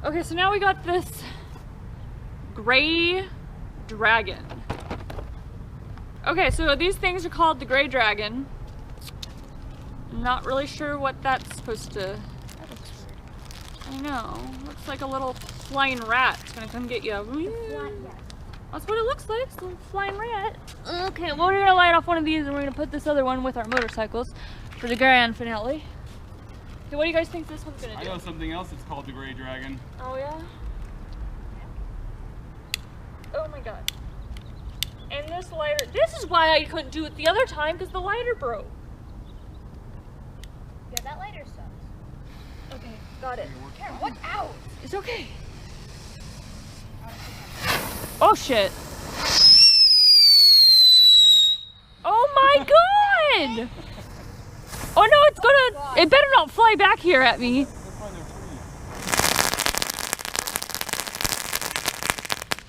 Okay, so now we got this gray dragon. Okay, so these things are called the gray dragon. I'm not really sure what that's supposed to... That looks weird. I know. Looks like a little flying rat. It's gonna come get you. That's what it looks like. It's a little flying rat. Okay, well, we're gonna light off one of these and we're gonna put this other one with our motorcycles for the grand finale. Okay, what do you guys think this one's gonna do? I know something else that's called the gray dragon. Oh yeah? Oh my god. And this lighter, this is why I couldn't do it the other time, because the lighter broke. Yeah, that lighter sucks. Okay, got it. Karen, watch out! It's okay. Oh shit. Oh my god! Oh no, it's gonna, it better not fly back here at me. That's why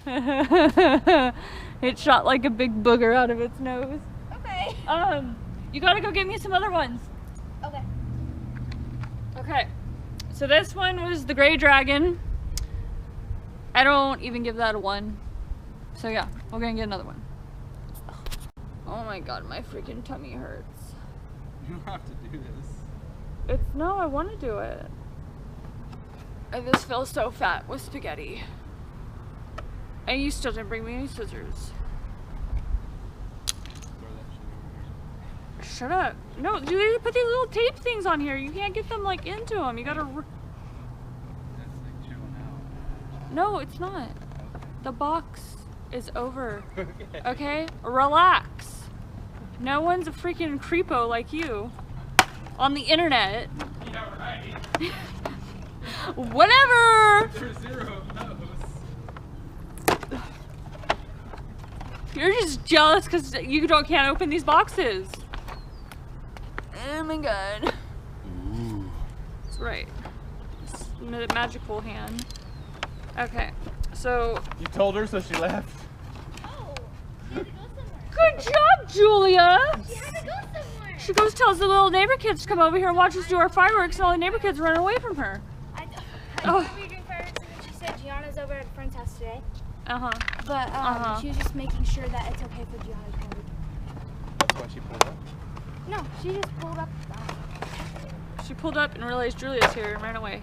they're free. It shot like a big booger out of its nose. Okay. You gotta go get me some other ones. Okay. Okay, so this one was the gray dragon. I don't even give that a 1. So yeah, we're gonna get another one. Oh my god, my freaking tummy hurts. You don't have to do this. No, I want to do it. And this feels so fat with spaghetti. And you still didn't bring me any scissors. Throw that shit over here. Shut up. No, do they put these little tape things on here? You can't get them like into them. You gotta... That's like chilling out. No, it's not. Okay. The box is over. Okay. Okay? Relax. No one's a freaking creepo like you. On the internet. Yeah, right. Whatever! For 0 knows. You're just jealous because you can't open these boxes. Oh my god. Ooh. That's right. It's magical hand. Okay, so... You told her, so she left. Oh, she had to go somewhere. Good job, Julia! She had to go somewhere. She goes tells the little neighbor kids to come over here and watch us do our fireworks, and all the neighbor kids run away from her. I Oh. remember we were doing fireworks and then she said Gianna's over at a friend's house today. Uh-huh. But she was just making sure that it's okay for Gianna to come over. That's why she pulled up. No, she just pulled up. She pulled up and realized Julia's here and ran away.